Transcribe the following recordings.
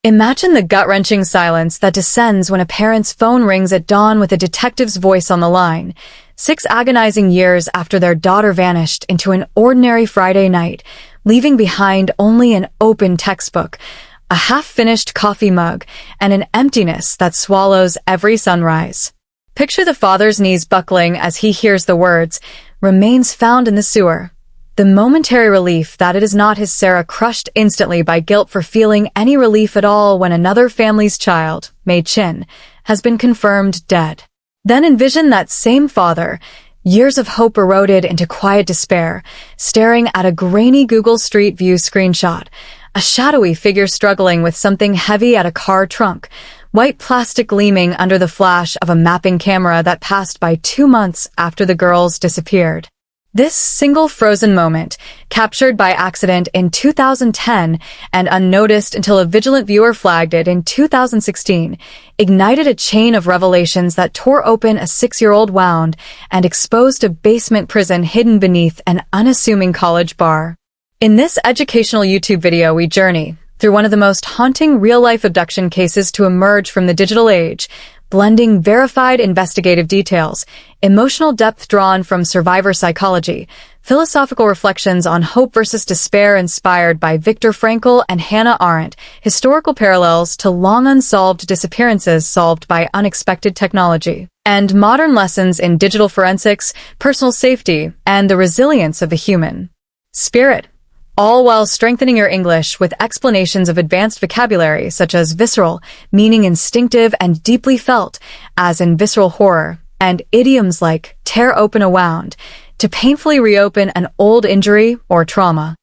Imagine the gut-wrenching silence that descends when a parent's phone rings at dawn with a detective's voice on the line, 6 agonizing years after their daughter vanished into an ordinary Friday night, leaving behind only an open textbook, a half-finished coffee mug, and an emptiness that swallows every sunrise. Picture the father's knees buckling as he hears the words, "Remains found in the sewer." The momentary relief that it is not his Sarah crushed instantly by guilt for feeling any relief at all when another family's child, Mei Chin, has been confirmed dead. Then envision that same father, years of hope eroded into quiet despair, staring at a grainy Google Street View screenshot, a shadowy figure struggling with something heavy at a car trunk, white plastic gleaming under the flash of a mapping camera that passed by 2 months after the girls disappeared. This single frozen moment, captured by accident in 2010 and unnoticed until a vigilant viewer flagged it in 2016, ignited a chain of revelations that tore open a 6-year-old wound and exposed a basement prison hidden beneath an unassuming college bar. In this educational YouTube video, we journey through one of the most haunting real-life abduction cases to emerge from the digital age, blending verified investigative details, emotional depth drawn from survivor psychology, philosophical reflections on hope versus despair inspired by Viktor Frankl and Hannah Arendt, historical parallels to long-unsolved disappearances solved by unexpected technology, and modern lessons in digital forensics, personal safety, and the resilience of the human spirit, all while strengthening your English with explanations of advanced vocabulary such as visceral, meaning instinctive and deeply felt, as in visceral horror, and idioms like tear open a wound, to painfully reopen an old injury or trauma.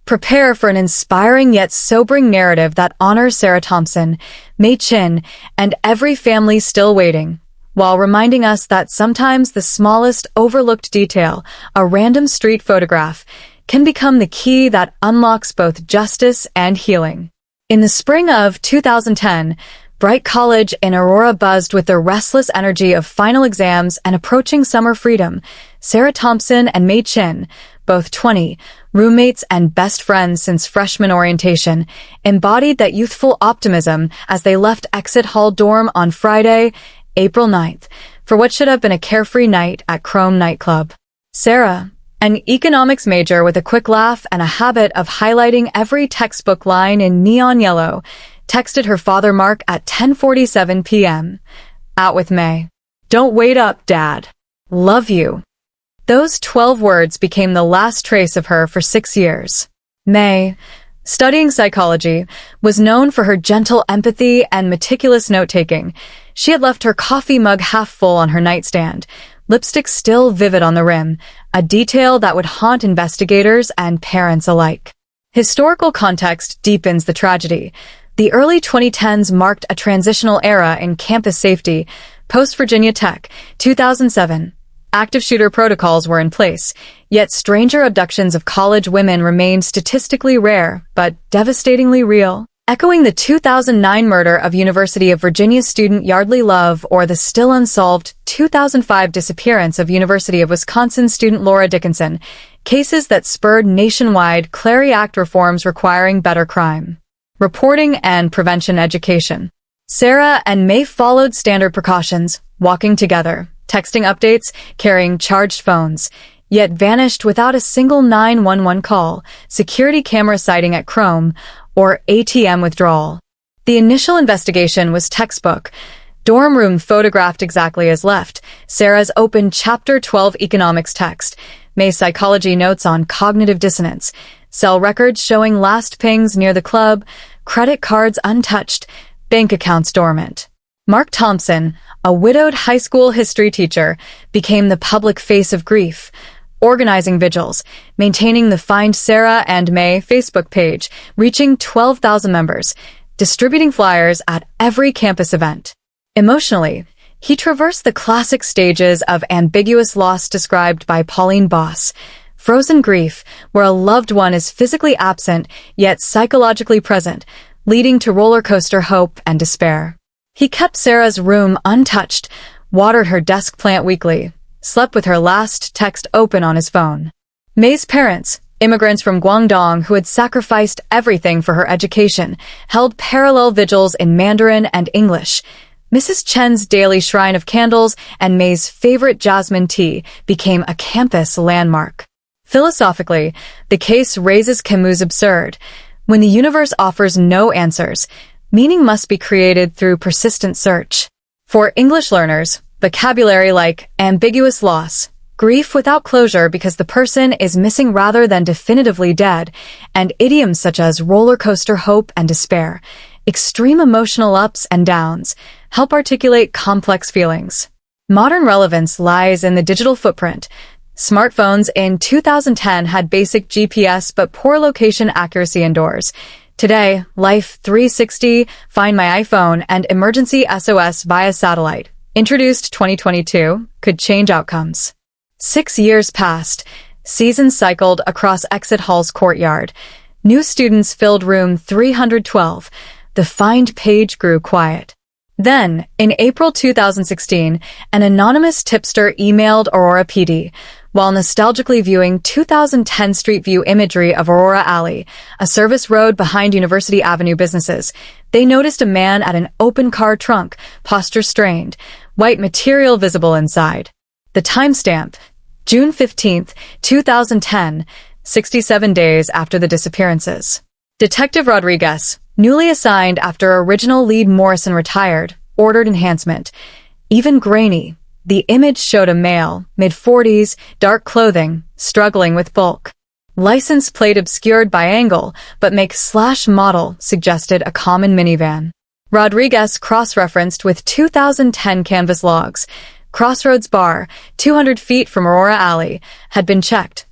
Prepare for an inspiring yet sobering narrative that honors Sarah Thompson, Mei Chin, and every family still waiting, while reminding us that sometimes the smallest overlooked detail, a random street photograph, can become the key that unlocks both justice and healing. In the spring of 2010, Bright College in Aurora buzzed with the restless energy of final exams and approaching summer freedom. Sarah Thompson and Mei Chin, both 20, roommates and best friends since freshman orientation, embodied that youthful optimism as they left Exit Hall dorm on Friday, April 9th, for what should have been a carefree night at Chrome nightclub. Sarah, an economics major with a quick laugh and a habit of highlighting every textbook line in neon yellow, texted her father Mark at 10:47 p.m. "Out with May. Don't wait up, Dad. Love you." Those 12 words became the last trace of her for 6 years. May, studying psychology, was known for her gentle empathy and meticulous note-taking. She had left her coffee mug half full on her nightstand, lipstick still vivid on the rim, a detail that would haunt investigators and parents alike. Historical context deepens the tragedy. The early 2010s marked a transitional era in campus safety. Post-Virginia Tech, 2007. Active shooter protocols were in place, yet stranger abductions of college women remained statistically rare but devastatingly real. Echoing the 2009 murder of University of Virginia student Yardley Love or the still unsolved 2005 disappearance of University of Wisconsin student Laura Dickinson, cases that spurred nationwide Clary Act reforms requiring better crime reporting and prevention education. Sarah and May followed standard precautions, walking together, texting updates, carrying charged phones, yet vanished without a single 911 call, security camera sighting at Chrome, or ATM withdrawal. The initial investigation was textbook. Dorm room photographed exactly as left. Sarah's open Chapter 12 economics text. May's psychology notes on cognitive dissonance. Cell records showing last pings near the club. Credit cards untouched. Bank accounts dormant. Mark Thompson, a widowed high school history teacher, became the public face of grief, organizing vigils, maintaining the Find Sarah and May Facebook page, reaching 12,000 members, distributing flyers at every campus event. Emotionally, he traversed the classic stages of ambiguous loss described by Pauline Boss, frozen grief, where a loved one is physically absent yet psychologically present, leading to roller coaster hope and despair. He kept Sarah's room untouched, watered her desk plant weekly, slept with her last text open on his phone. May's parents, Immigrants from Guangdong who had sacrificed everything for her education held parallel vigils in Mandarin and English. Mrs. Chen's daily shrine of candles and May's favorite jasmine tea became a campus landmark. Philosophically, the case raises Camus' absurd. When the universe offers no answers, meaning must be created through persistent search. For English learners, vocabulary like ambiguous loss, grief without closure because the person is missing rather than definitively dead, and idioms such as roller coaster hope and despair, extreme emotional ups and downs, help articulate complex feelings. Modern relevance lies in the digital footprint. Smartphones in 2010 had basic GPS but poor location accuracy indoors. Today, Life 360, Find My iPhone, and Emergency SOS via satellite, introduced 2022, could change outcomes. 6 years passed. Seasons cycled across Exit Hall's courtyard. New students filled room 312. The find page grew quiet. Then, in April 2016, an anonymous tipster emailed Aurora PD. While nostalgically viewing 2010 Street View imagery of Aurora Alley, a service road behind University Avenue businesses, they noticed a man at an open car trunk, posture strained, white material visible inside. The timestamp, June 15, 2010, 67 days after the disappearances. Detective Rodriguez, newly assigned after original lead Morrison retired, ordered enhancement. Even grainy, the image showed a male, mid-40s, dark clothing, struggling with bulk. License plate obscured by angle, but make/model suggested a common minivan. Rodriguez cross-referenced with 2010 canvas logs. Crossroads Bar, 200 feet from Aurora Alley, had been checked.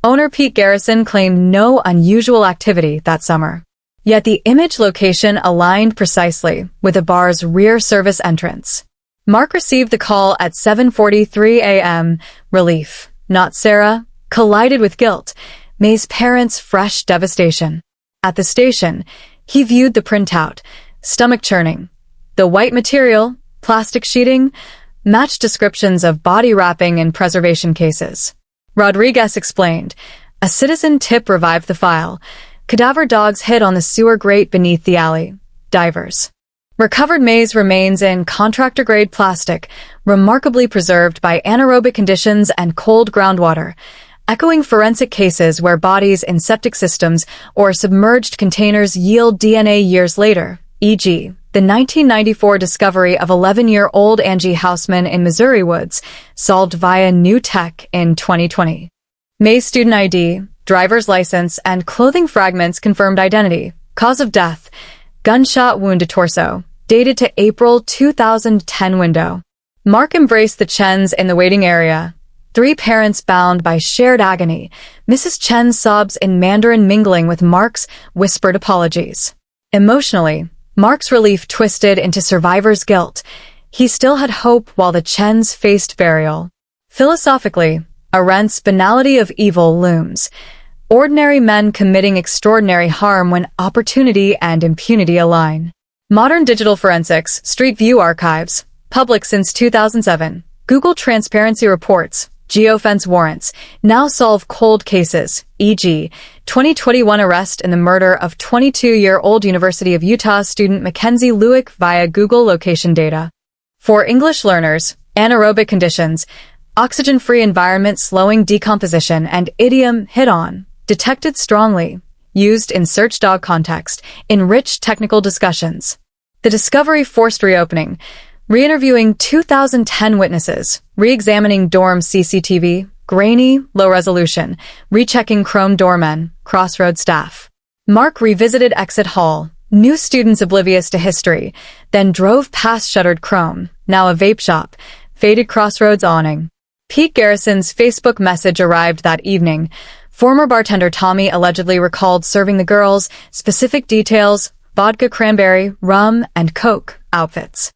Owner Pete Garrison claimed no unusual activity that summer. Yet the image location aligned precisely with the bar's rear service entrance. Mark received the call at 7:43 a.m. Relief, not Sarah, collided with guilt. May's parents' fresh devastation. At the station, he viewed the printout, stomach churning. The white material, plastic sheeting, matched descriptions of body wrapping in preservation cases. Rodriguez explained, a citizen tip revived the file. Cadaver dogs hid on the sewer grate beneath the alley. Divers. Recovered May's remains in contractor-grade plastic, remarkably preserved by anaerobic conditions and cold groundwater, echoing forensic cases where bodies in septic systems or submerged containers yield DNA years later, e.g., the 1994 discovery of 11-year-old Angie Houseman in Missouri woods, solved via new tech in 2020. May's student ID, driver's license, and clothing fragments confirmed identity. Cause of death, gunshot wound to torso, dated to April 2010 window. Mark embraced the Chens in the waiting area. 3 parents bound by shared agony. Mrs. Chen's sobs in Mandarin mingling with Mark's whispered apologies. Emotionally, Mark's relief twisted into survivor's guilt. He still had hope while the Chens faced burial. Philosophically, Arendt's banality of evil looms. Ordinary men committing extraordinary harm when opportunity and impunity align. Modern digital forensics, Street View archives, public since 2007, Google transparency reports, geofence warrants, now solve cold cases, e.g., 2021 arrest in the murder of 22-year-old University of Utah student Mackenzie Lewick via Google location data. For English learners, anaerobic conditions, oxygen-free environment slowing decomposition, and idiom hit on, detected strongly, used in search dog context, enriched technical discussions. The discovery forced reopening, re-interviewing 2010 witnesses, re-examining dorm CCTV, grainy, low resolution, rechecking Chrome doormen, Crossroad staff. Mark revisited Exit Hall, new students oblivious to history, then drove past shuttered Chrome, now a vape shop, faded Crossroads awning. Pete Garrison's Facebook message arrived that evening. Former bartender Tommy allegedly recalled serving the girls specific details, vodka cranberry, rum, and Coke outfits.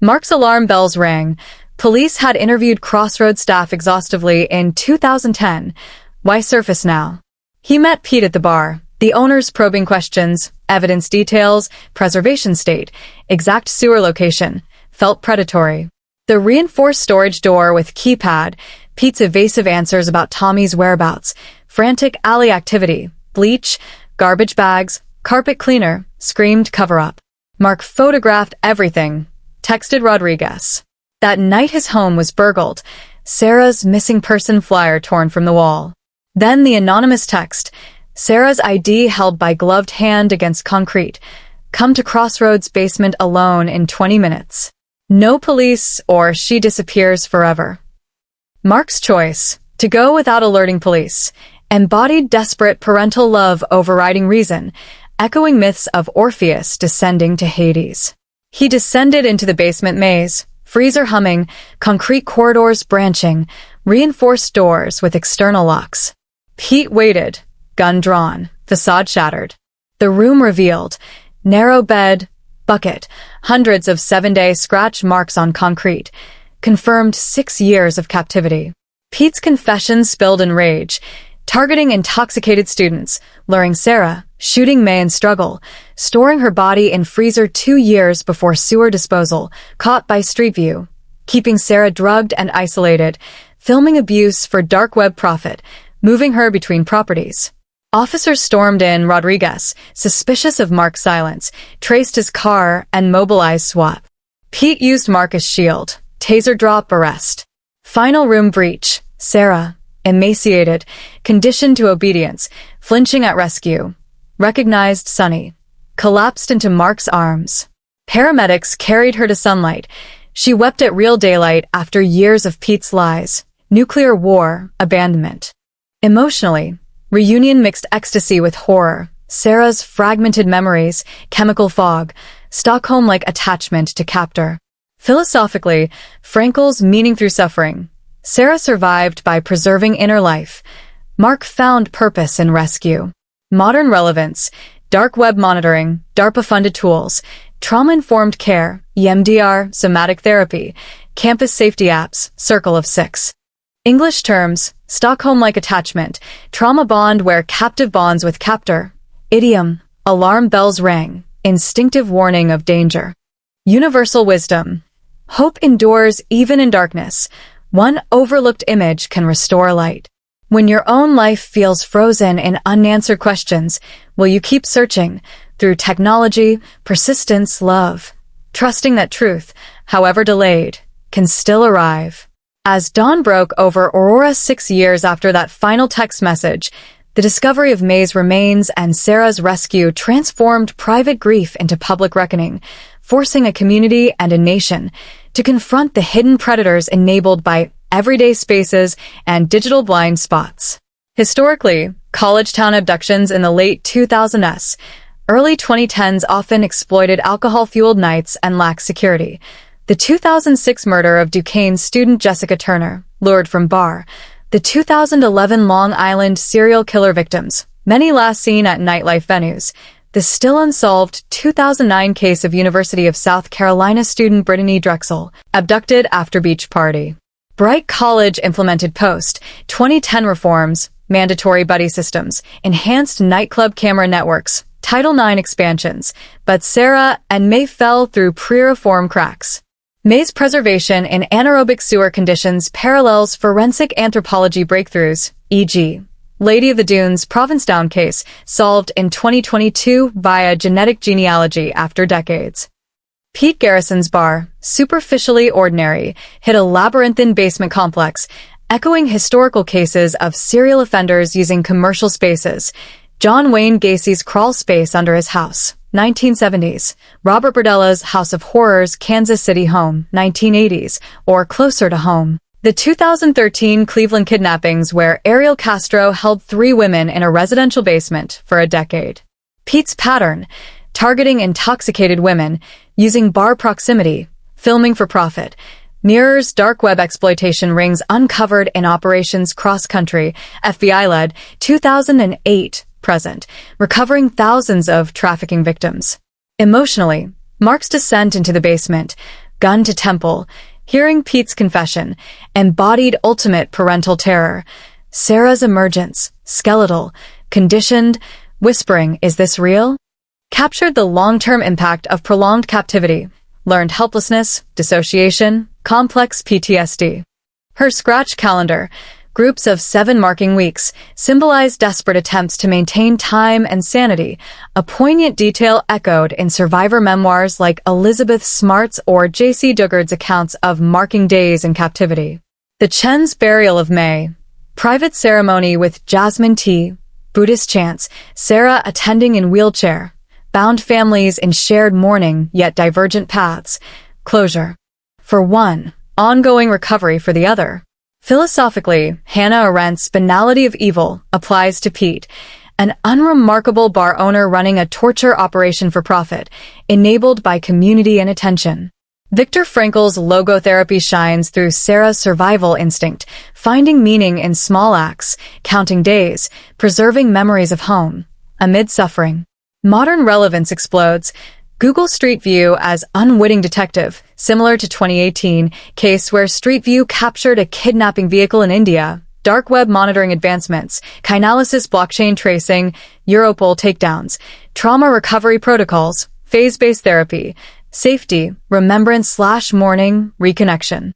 Mark's alarm bells rang. Police had interviewed Crossroads staff exhaustively in 2010. Why surface now? He met Pete at the bar. The owner's probing questions, evidence details, preservation state, exact sewer location, felt predatory. The reinforced storage door with keypad, Pete's evasive answers about Tommy's whereabouts, frantic alley activity, bleach, garbage bags, carpet cleaner, screamed cover-up. Mark photographed everything, texted Rodriguez. That night his home was burgled, Sarah's missing person flyer torn from the wall. Then the anonymous text, Sarah's ID held by gloved hand against concrete. Come to Crossroads basement alone in 20 minutes. No police or she disappears forever. Mark's choice, to go without alerting police, embodied desperate parental love overriding reason, echoing myths of Orpheus descending to Hades. He descended into the basement maze, freezer humming, concrete corridors branching, reinforced doors with external locks. Pete waited, gun drawn, facade shattered. The room revealed, narrow bed, bucket, hundreds of 7-day scratch marks on concrete, confirmed 6 years of captivity. Pete's confession spilled in rage, targeting intoxicated students, luring Sarah, shooting May in struggle, storing her body in freezer 2 years before sewer disposal, caught by Street View, keeping Sarah drugged and isolated, filming abuse for dark web profit, moving her between properties. Officers stormed in Rodriguez, suspicious of Mark's silence, traced his car and mobilized SWAT. Pete used Mark as shield, taser drop arrest. Final room breach, Sarah, emaciated, conditioned to obedience, flinching at rescue. Recognized Sonny. Collapsed into Mark's arms. Paramedics carried her to sunlight. She wept at real daylight after years of Pete's lies. Nuclear war, abandonment. Emotionally, reunion mixed ecstasy with horror. Sarah's fragmented memories, chemical fog, Stockholm-like attachment to captor. Philosophically, Frankel's meaning through suffering. Sarah survived by preserving inner life. Mark found purpose in rescue. Modern relevance, dark web monitoring, DARPA-funded tools, trauma-informed care, EMDR, somatic therapy, campus safety apps, Circle of Six. English terms, Stockholm-like attachment, trauma bond where captive bonds with captor. Idiom, alarm bells rang, instinctive warning of danger. Universal wisdom, hope endures even in darkness. One overlooked image can restore light. When your own life feels frozen in unanswered questions, will you keep searching through technology, persistence, love, trusting that truth, however delayed, can still arrive? As dawn broke over Aurora 6 years after that final text message, the discovery of May's remains and Sarah's rescue transformed private grief into public reckoning, forcing a community and a nation to confront the hidden predators enabled by everyday spaces and digital blind spots. Historically, college town abductions in the late 2000s, early 2010s often exploited alcohol-fueled nights and lacked security. The 2006 murder of Duquesne student Jessica Turner, lured from bar. The 2011 Long Island serial killer victims, many last seen at nightlife venues. The still unsolved 2009 case of University of South Carolina student Brittany Drexel, abducted after beach party. Bright College implemented post-2010 reforms, mandatory buddy systems, enhanced nightclub camera networks, Title IX expansions, but Sarah and May fell through pre-reform cracks. May's preservation in anaerobic sewer conditions parallels forensic anthropology breakthroughs, e.g., Lady of the Dunes Provincetown case, solved in 2022 via genetic genealogy after decades. Pete Garrison's bar, superficially ordinary, hid a labyrinthine basement complex, echoing historical cases of serial offenders using commercial spaces. John Wayne Gacy's crawl space under his house, 1970s. Robert Berdella's House of Horrors Kansas City home, 1980s, or closer to home. The 2013 Cleveland kidnappings where Ariel Castro held 3 women in a residential basement for a decade. Pete's pattern, targeting intoxicated women, using bar proximity, filming for profit, mirrors dark web exploitation rings uncovered in Operations Cross Country, FBI-led, 2008, present, recovering thousands of trafficking victims. Emotionally, Mark's descent into the basement, gun to temple, hearing Pete's confession, embodied ultimate parental terror. Sarah's emergence, skeletal, conditioned, whispering, "Is this real?" captured the long-term impact of prolonged captivity, learned helplessness, dissociation, complex PTSD. Her scratch calendar, Groups of 7 marking weeks symbolize desperate attempts to maintain time and sanity, a poignant detail echoed in survivor memoirs like Elizabeth Smart's or J.C. Duggard's accounts of marking days in captivity. The Chen's burial of May. Private ceremony with jasmine tea, Buddhist chants, Sarah attending in wheelchair, bound families in shared mourning yet divergent paths, closure for one, ongoing recovery for the other. Philosophically, Hannah Arendt's banality of evil applies to Pete, an unremarkable bar owner running a torture operation for profit, enabled by community and attention. Viktor Frankl's logotherapy shines through Sarah's survival instinct, finding meaning in small acts, counting days, preserving memories of home, amid suffering. Modern relevance explodes. Google Street View as unwitting detective, similar to 2018 case where Street View captured a kidnapping vehicle in India, dark web monitoring advancements, Chainalysis blockchain tracing, Europol takedowns, trauma recovery protocols, phase-based therapy, safety, remembrance/mourning, reconnection.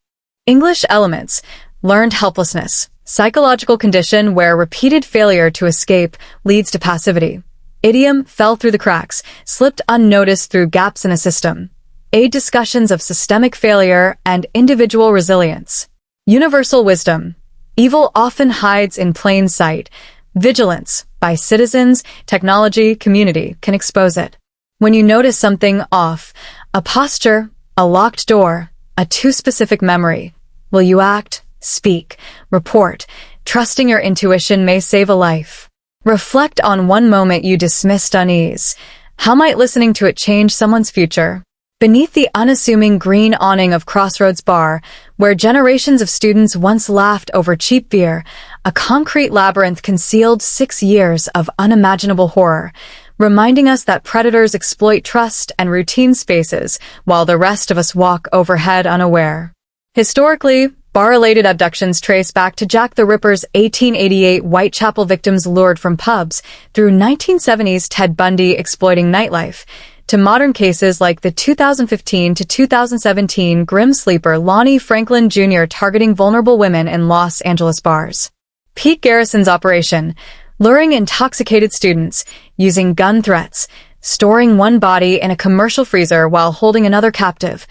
English elements, learned helplessness, psychological condition where repeated failure to escape leads to passivity. Idiom, fell through the cracks, slipped unnoticed through gaps in a system. Aid discussions of systemic failure and individual resilience. Universal wisdom, evil often hides in plain sight. Vigilance, by citizens, technology, community, can expose it. When you notice something off, a posture, a locked door, a too specific memory, will you act, speak, report? Trusting your intuition may save a life. Reflect on one moment you dismissed unease. How might listening to it change someone's future? Beneath the unassuming green awning of Crossroads Bar, where generations of students once laughed over cheap beer, a concrete labyrinth concealed 6 years of unimaginable horror, reminding us that predators exploit trust and routine spaces while the rest of us walk overhead unaware. Historically, bar-related abductions trace back to Jack the Ripper's 1888 Whitechapel victims lured from pubs, through 1970s Ted Bundy exploiting nightlife, to modern cases like the 2015 to 2017 Grim Sleeper Lonnie Franklin Jr. targeting vulnerable women in Los Angeles bars. Pete Garrison's operation, luring intoxicated students, using gun threats, storing one body in a commercial freezer while holding another captive,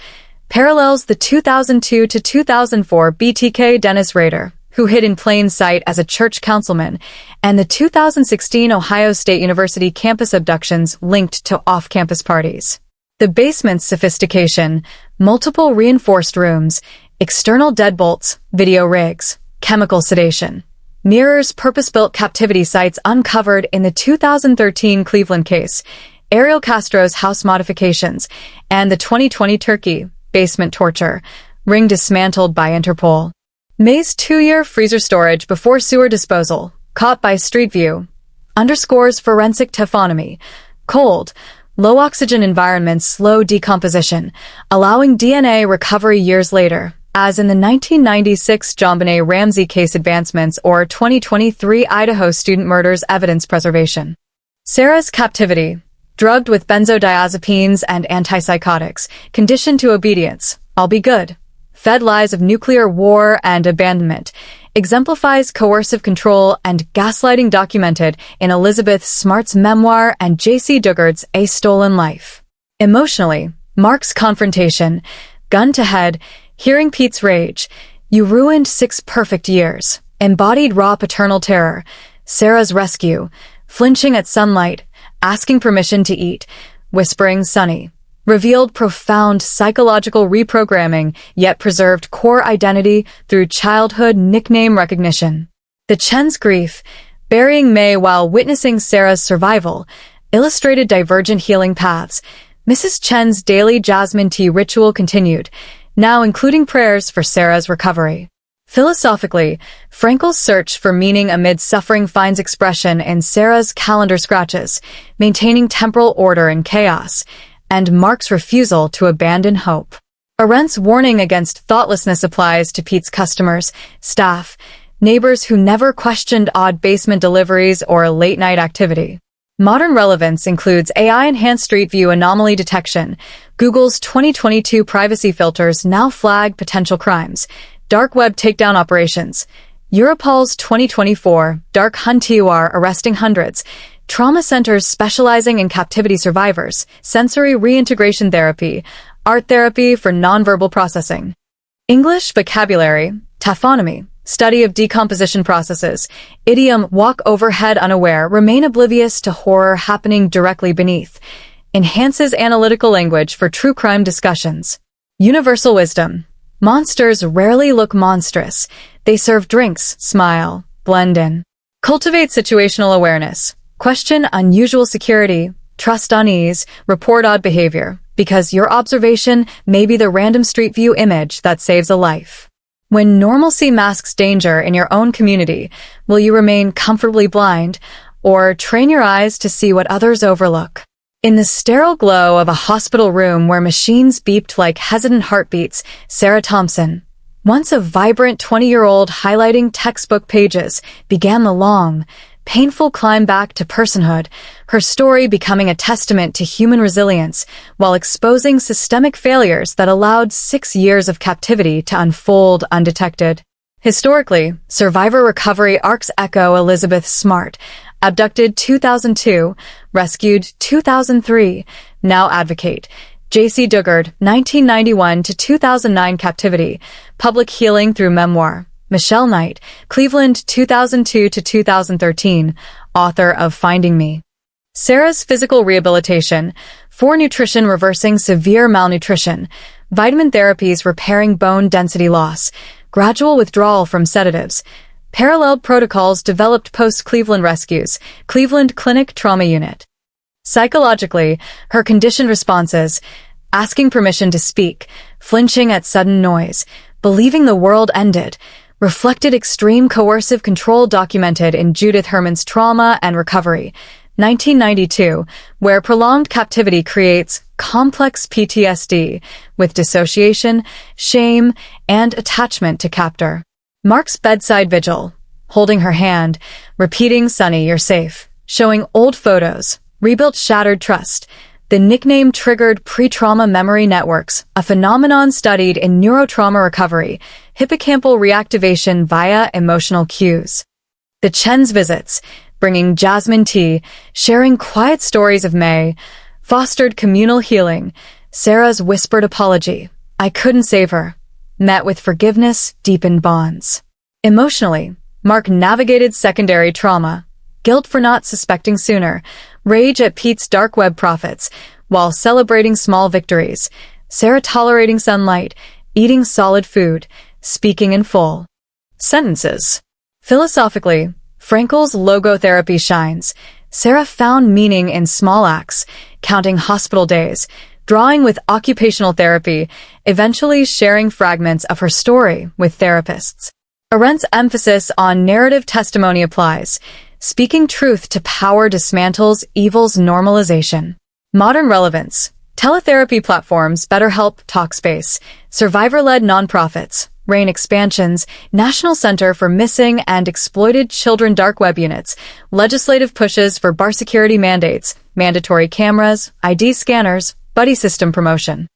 parallels the 2002 to 2004 BTK Dennis Rader, who hid in plain sight as a church councilman, and the 2016 Ohio State University campus abductions linked to off-campus parties. The basement's sophistication, multiple reinforced rooms, external deadbolts, video rigs, chemical sedation, mirrors purpose-built captivity sites uncovered in the 2013 Cleveland case, Ariel Castro's house modifications, and the 2020 Turkey basement torture, ring dismantled by Interpol. May's 2-year freezer storage before sewer disposal, caught by Street View, underscores forensic taphonomy. Cold, low-oxygen environments slow decomposition, allowing DNA recovery years later, as in the 1996 JonBenet Ramsey case advancements or 2023 Idaho student murders evidence preservation. Sarah's captivity, drugged with benzodiazepines and antipsychotics, conditioned to obedience, I'll be good, fed lies of nuclear war and abandonment, exemplifies coercive control and gaslighting documented in Elizabeth Smart's memoir and J.C. Duggard's A Stolen Life. Emotionally, Mark's confrontation, gun to head, hearing Pete's rage, you ruined 6 perfect years, embodied raw paternal terror, Sarah's rescue, flinching at sunlight, asking permission to eat, whispering Sonny, revealed profound psychological reprogramming, yet preserved core identity through childhood nickname recognition. The Chen's grief, burying May while witnessing Sarah's survival, illustrated divergent healing paths. Mrs. Chen's daily jasmine tea ritual continued, now including prayers for Sarah's recovery. Philosophically, Frankl's search for meaning amid suffering finds expression in Sarah's calendar scratches, maintaining temporal order in chaos, and Mark's refusal to abandon hope. Arendt's warning against thoughtlessness applies to Pete's customers, staff, neighbors who never questioned odd basement deliveries or late-night activity. Modern relevance includes AI-enhanced Street View anomaly detection. Google's 2022 privacy filters now flag potential crimes. Dark web takedown operations. Europol's 2024 Dark Huntiwar arresting hundreds, trauma centers specializing in captivity survivors, sensory reintegration therapy, art therapy for nonverbal processing. English vocabulary, taphonomy, study of decomposition processes, idiom walk overhead unaware, remain oblivious to horror happening directly beneath, enhances analytical language for true crime discussions. Universal wisdom, monsters rarely look monstrous, they serve drinks, smile, blend in. Cultivate situational awareness, question unusual security, trust unease, report odd behavior, because your observation may be the random street view image that saves a life. When normalcy masks danger in your own community, will you remain comfortably blind or train your eyes to see what others overlook? In the sterile glow of a hospital room where machines beeped like hesitant heartbeats, Sarah Thompson, once a vibrant 20-year-old highlighting textbook pages, began the long, painful climb back to personhood, her story becoming a testament to human resilience while exposing systemic failures that allowed 6 years of captivity to unfold undetected. Historically, survivor recovery arcs echo Elizabeth Smart, abducted 2002, rescued 2003, now advocate. J.C. Dugard, 1991 to 2009 captivity, public healing through memoir. Michelle Knight, Cleveland 2002 to 2013, author of Finding Me. Sarah's physical rehabilitation, for nutrition reversing severe malnutrition, vitamin therapies repairing bone density loss, gradual withdrawal from sedatives, paralleled protocols developed post-Cleveland rescues, Cleveland Clinic Trauma Unit. Psychologically, her conditioned responses, asking permission to speak, flinching at sudden noise, believing the world ended, reflected extreme coercive control documented in Judith Herman's Trauma and Recovery, 1992, where prolonged captivity creates complex PTSD with dissociation, shame, and attachment to captor. Mark's bedside vigil, holding her hand, repeating, "Sonny, you're safe," showing old photos, rebuilt shattered trust. The nickname triggered pre-trauma memory networks, a phenomenon studied in neurotrauma recovery, hippocampal reactivation via emotional cues. The Chen's visits, bringing jasmine tea, sharing quiet stories of May, fostered communal healing. Sarah's whispered apology, "I couldn't save her," met with forgiveness, deepened bonds. Emotionally, Mark navigated secondary trauma, guilt for not suspecting sooner, rage at Pete's dark web profits, while celebrating small victories. Sarah tolerating sunlight, eating solid food, speaking in full sentences. Philosophically, Frankel's logotherapy shines. Sarah found meaning in small acts, counting hospital days, drawing with occupational therapy, eventually sharing fragments of her story with therapists. Arendt's emphasis on narrative testimony applies. Speaking truth to power dismantles evil's normalization. Modern relevance. Teletherapy platforms, BetterHelp, Talkspace, survivor-led nonprofits, RAIN expansions, National Center for Missing and Exploited Children dark web units, legislative pushes for bar security mandates, mandatory cameras, ID scanners, buddy system promotion.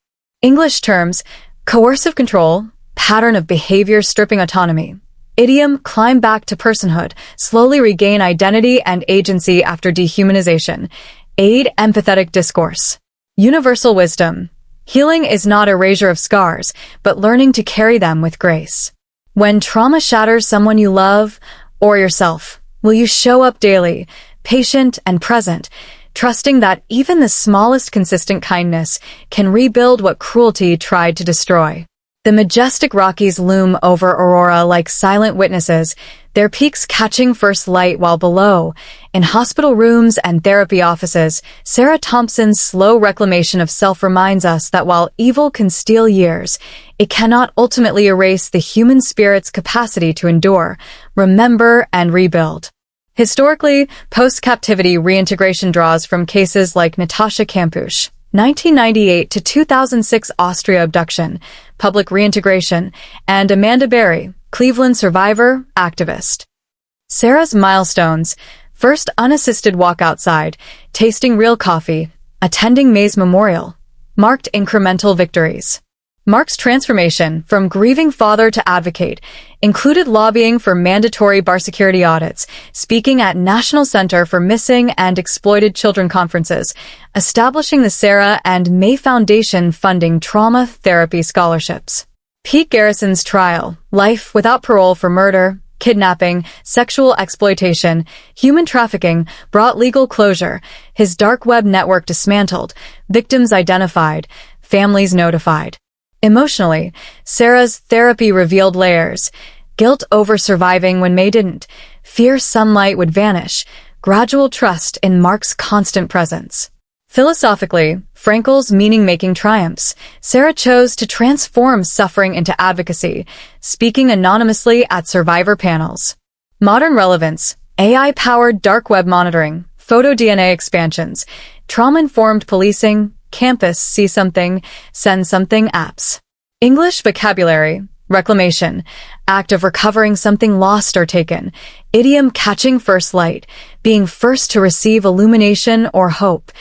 English terms, coercive control, pattern of behavior stripping autonomy. Idiom, climb back to personhood, slowly regain identity and agency after dehumanization. Aid, empathetic discourse. Universal wisdom. Healing is not erasure of scars, but learning to carry them with grace. When trauma shatters someone you love, or yourself, will you show up daily, patient and present, trusting that even the smallest consistent kindness can rebuild what cruelty tried to destroy? The majestic Rockies loom over Aurora like silent witnesses, their peaks catching first light while below. In hospital rooms and therapy offices, Sarah Thompson's slow reclamation of self reminds us that while evil can steal years, it cannot ultimately erase the human spirit's capacity to endure, remember, and rebuild. Historically, post-captivity reintegration draws from cases like Natasha Kampusch, 1998 to 2006 Austria abduction, public reintegration, and Amanda Berry, Cleveland survivor, activist. Sarah's milestones: first unassisted walk outside, tasting real coffee, attending May's memorial, marked incremental victories. Mark's transformation from grieving father to advocate included lobbying for mandatory bar security audits, speaking at National Center for Missing and Exploited Children conferences, establishing the Sarah and May Foundation funding trauma therapy scholarships. Pete Garrison's trial, life without parole for murder, kidnapping, sexual exploitation, human trafficking, brought legal closure, his dark web network dismantled, victims identified, families notified. Emotionally, Sarah's therapy revealed layers: guilt over surviving when May didn't, fear sunlight would vanish, gradual trust in Mark's constant presence. Philosophically, Frankel's meaning-making triumphs. Sarah chose to transform suffering into advocacy, speaking anonymously at survivor panels. Modern relevance: AI-powered dark web monitoring, photo DNA expansions, trauma-informed policing, campus see something, send something apps. English vocabulary: reclamation, act of recovering something lost or taken. Idiom: catching first light, being first to receive illumination or hope.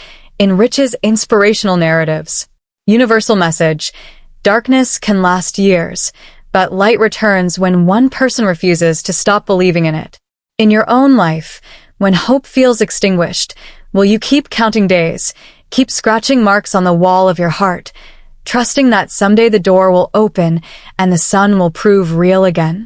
Enriches inspirational narratives. Universal message: darkness can last years, but light returns when one person refuses to stop believing in it. In your own life, when hope feels extinguished, will you keep counting days, keep scratching marks on the wall of your heart, trusting that someday the door will open and the sun will prove real again?